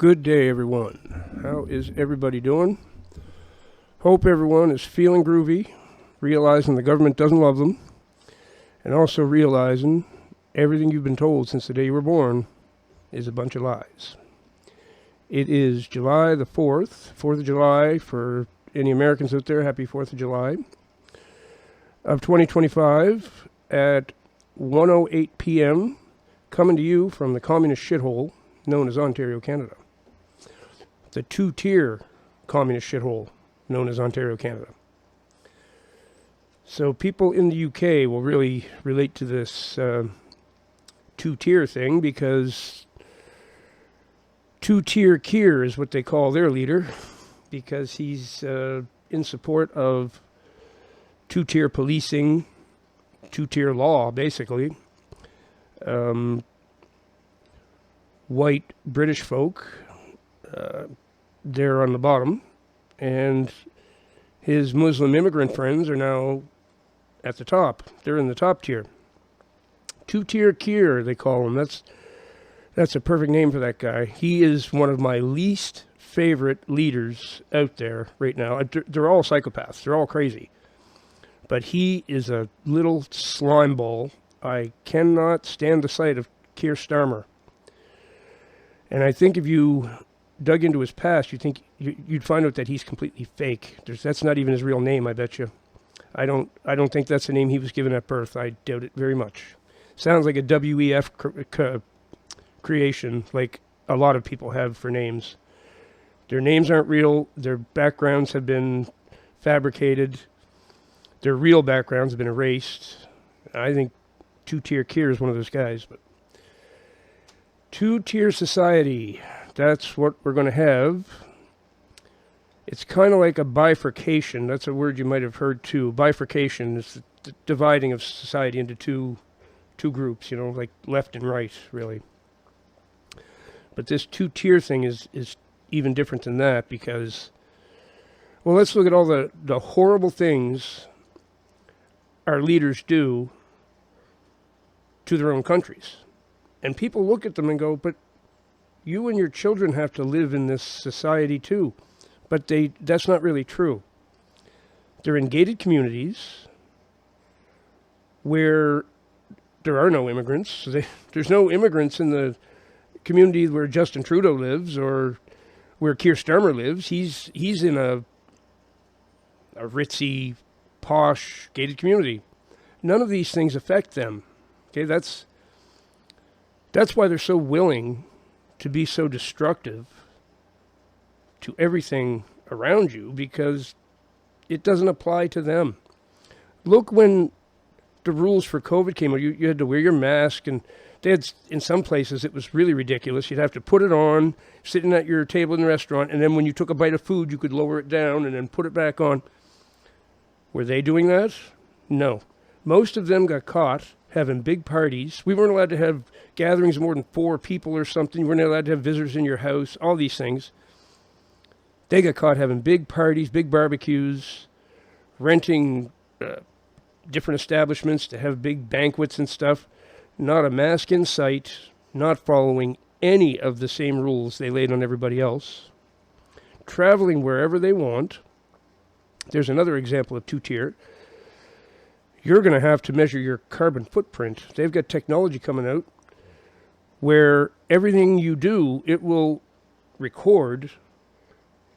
Good day, everyone. How is everybody doing? Hope everyone is feeling groovy, realizing the government doesn't love them, and also realizing everything you've been told since the day you were born is a bunch of lies. It is July the 4th, 4th of July for any Americans out there. Happy 4th of July of 2025 at 1:08 p.m. coming to you from the communist shithole known as Ontario, Canada. The two-tier communist shithole known as Ontario, Canada. So people in the UK will really relate to this two-tier thing because two-tier Kier is what they call their leader because he's in support of two-tier policing, two-tier law, basically. White British folk, they're on the bottom, and his Muslim immigrant friends are now at the top. They're in the top tier. Two-tier Kier, they call him. That's a perfect name for that guy. He is one of my least favorite leaders out there right now. They're all psychopaths. They're all crazy. But he is a little slime ball. I cannot stand the sight of Keir Starmer. And I think if you dug into his past, you'd find out that he's completely fake. That's not even his real name, I bet you. I don't think that's the name he was given at birth. I doubt it very much. Sounds like a WEF creation, like a lot of people have for names. Their names aren't real. Their backgrounds have been fabricated. Their real backgrounds have been erased. I think two-tier Kier is one of those guys. But two-tier society, that's what we're going to have. It's kind of like a bifurcation. That's a word you might have heard too. Bifurcation is the dividing of society into two groups, like left and right, really. But this two-tier thing is even different than that because, well, let's look at all the horrible things our leaders do to their own countries. And people look at them and go, but you and your children have to live in this society too. But that's not really true. They're in gated communities where there are no immigrants. So there's no immigrants in the community where Justin Trudeau lives or where Keir Starmer lives. He's in a ritzy, posh, gated community. None of these things affect them. Okay, that's why they're so willing to be so destructive to everything around you, because it doesn't apply to them. Look, when the rules for COVID came out, you had to wear your mask, and they had, in some places, it was really ridiculous. You'd have to put it on, sitting at your table in the restaurant, and then when you took a bite of food, you could lower it down and then put it back on. Were they doing that? No. Most of them got caught having big parties. We weren't allowed to have gatherings of more than 4 people or something. We weren't allowed to have visitors in your house, all these things. They got caught having big parties, big barbecues, renting different establishments to have big banquets and stuff. Not a mask in sight, not following any of the same rules they laid on everybody else. Traveling wherever they want. There's another example of two-tier. You're going to have to measure your carbon footprint. They've got technology coming out where everything you do, it will record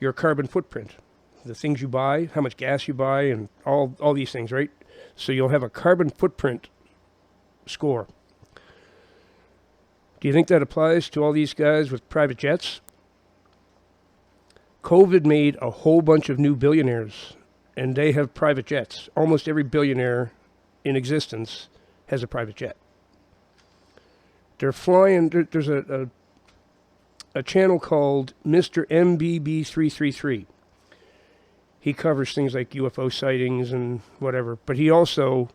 your carbon footprint. The things you buy, how much gas you buy, and all these things, right? So you'll have a carbon footprint score. Do you think that applies to all these guys with private jets? COVID made a whole bunch of new billionaires, and they have private jets. Almost every billionaire in existence has a private jet. They're flying. There's a channel called Mr. MBB333. He covers things like UFO sightings and whatever, but he also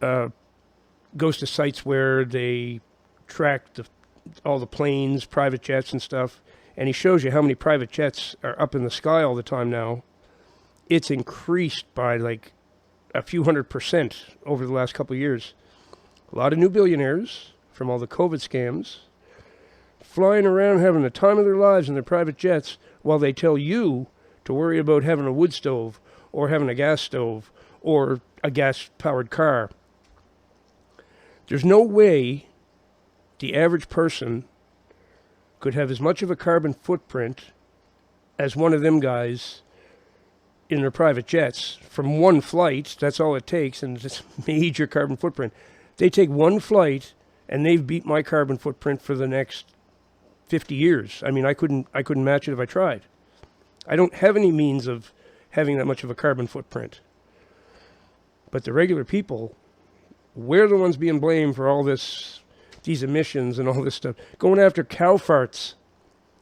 goes to sites where they track all the planes, private jets and stuff, and he shows you how many private jets are up in the sky all the time now. It's increased by like a few 100% over the last couple of years. A lot of new billionaires from all the COVID scams flying around having the time of their lives in their private jets while they tell you to worry about having a wood stove or having a gas stove or a gas-powered car. There's no way the average person could have as much of a carbon footprint as one of them guys in their private jets from one flight. That's all it takes, and it's major carbon footprint. They take one flight, and they've beat my carbon footprint for the next 50 years. I mean, I couldn't match it if I tried. I don't have any means of having that much of a carbon footprint. But the regular people, we're the ones being blamed for all this, these emissions and all this stuff. Going after cow farts.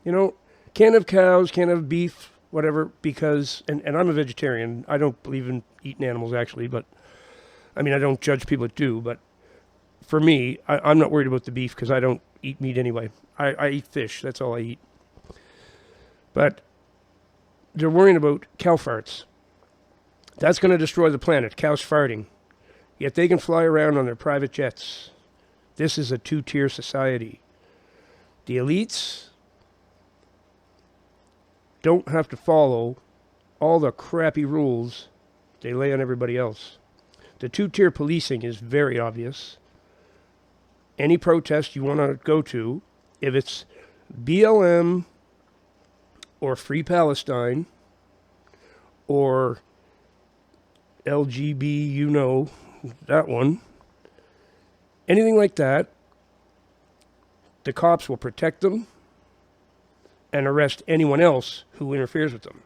You know, can't have cows, can't have beef, whatever, because, and I'm a vegetarian. I don't believe in eating animals, actually, but, I mean, I don't judge people that do, but for me, I'm not worried about the beef because I don't eat meat anyway. I eat fish. That's all I eat. But they're worrying about cow farts. That's going to destroy the planet, cows farting. Yet they can fly around on their private jets. This is a two-tier society. The elites don't have to follow all the crappy rules they lay on everybody else. The two-tier policing is very obvious. Any protest you want to go to, if it's BLM or Free Palestine or LGB, you know, that one, anything like that, the cops will protect them and arrest anyone else who interferes with them.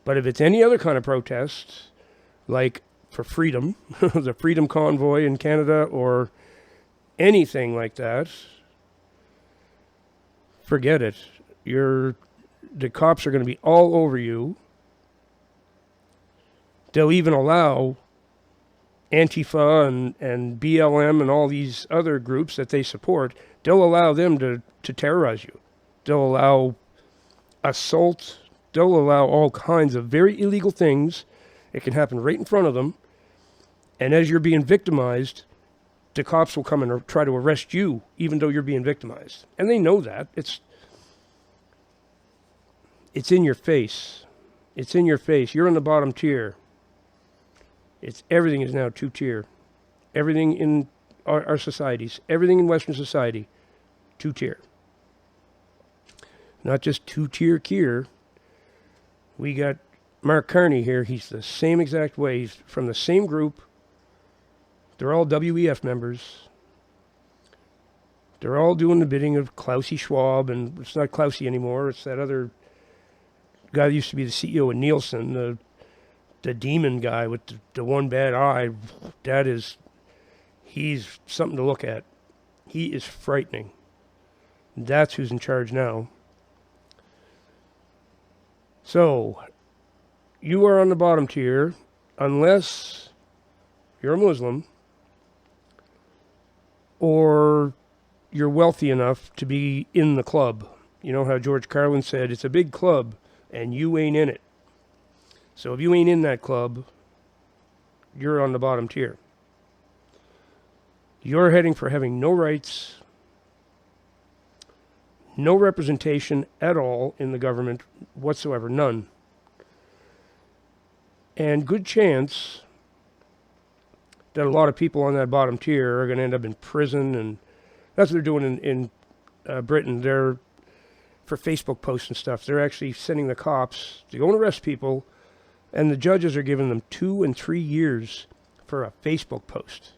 But if it's any other kind of protest, like for freedom, the Freedom Convoy in Canada or anything like that, forget it. The cops are going to be all over you. They'll even allow Antifa and BLM and all these other groups that they support, they'll allow them to terrorize you. They'll allow assault. They'll allow all kinds of very illegal things. It can happen right in front of them. And as you're being victimized, the cops will come and try to arrest you, even though you're being victimized. And they know that. It's in your face. It's in your face. You're in the bottom tier. Everything is now two-tier. Everything in our societies, everything in Western society, two-tier. Not just two-tier Kier. We got Mark Carney here. He's the same exact way. He's from the same group. They're all WEF members. They're all doing the bidding of Klausy Schwab, and it's not Klausy anymore. It's that other guy that used to be the CEO of Nielsen, the demon guy with the one bad eye. He's something to look at. He is frightening. That's who's in charge now. So, you are on the bottom tier, unless you're a Muslim, or you're wealthy enough to be in the club. You know how George Carlin said, it's a big club, and you ain't in it. So if you ain't in that club, you're on the bottom tier. You're heading for having no rights, no representation at all in the government whatsoever, none. And good chance that a lot of people on that bottom tier are going to end up in prison, and that's what they're doing in Britain. They're, for Facebook posts and stuff, they're actually sending the cops to go and arrest people, and the judges are giving them 2 and 3 years for a Facebook post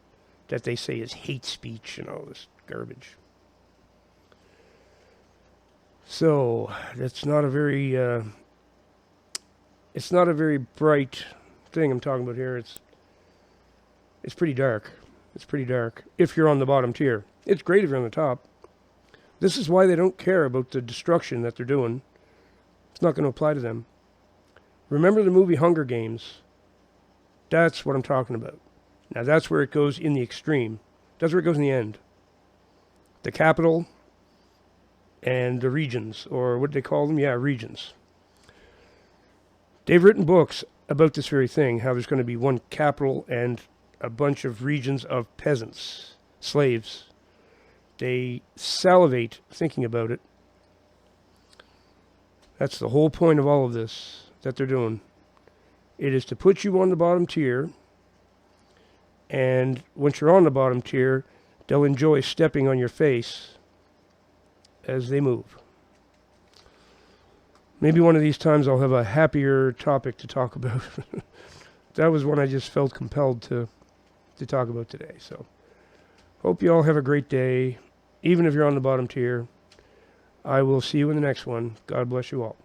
that they say is hate speech and all this garbage. So that's not a very bright thing I'm talking about here. It's pretty dark. It's pretty dark if you're on the bottom tier. It's great if you're on the top. This is why they don't care about the destruction that they're doing. It's not going to apply to them. Remember the movie Hunger Games? That's what I'm talking about. Now that's where it goes in the extreme. That's where it goes in the end. The capital and the regions, or what do they call them? Yeah, regions. They've written books about this very thing, how there's going to be one capital and a bunch of regions of peasants, slaves. They salivate thinking about it. That's the whole point of all of this that they're doing. It is to put you on the bottom tier, and once you're on the bottom tier, they'll enjoy stepping on your face as they move. Maybe one of these times I'll have a happier topic to talk about. That was one I just felt compelled to talk about today. So, hope you all have a great day, even if you're on the bottom tier. I will see you in the next one. God bless you all.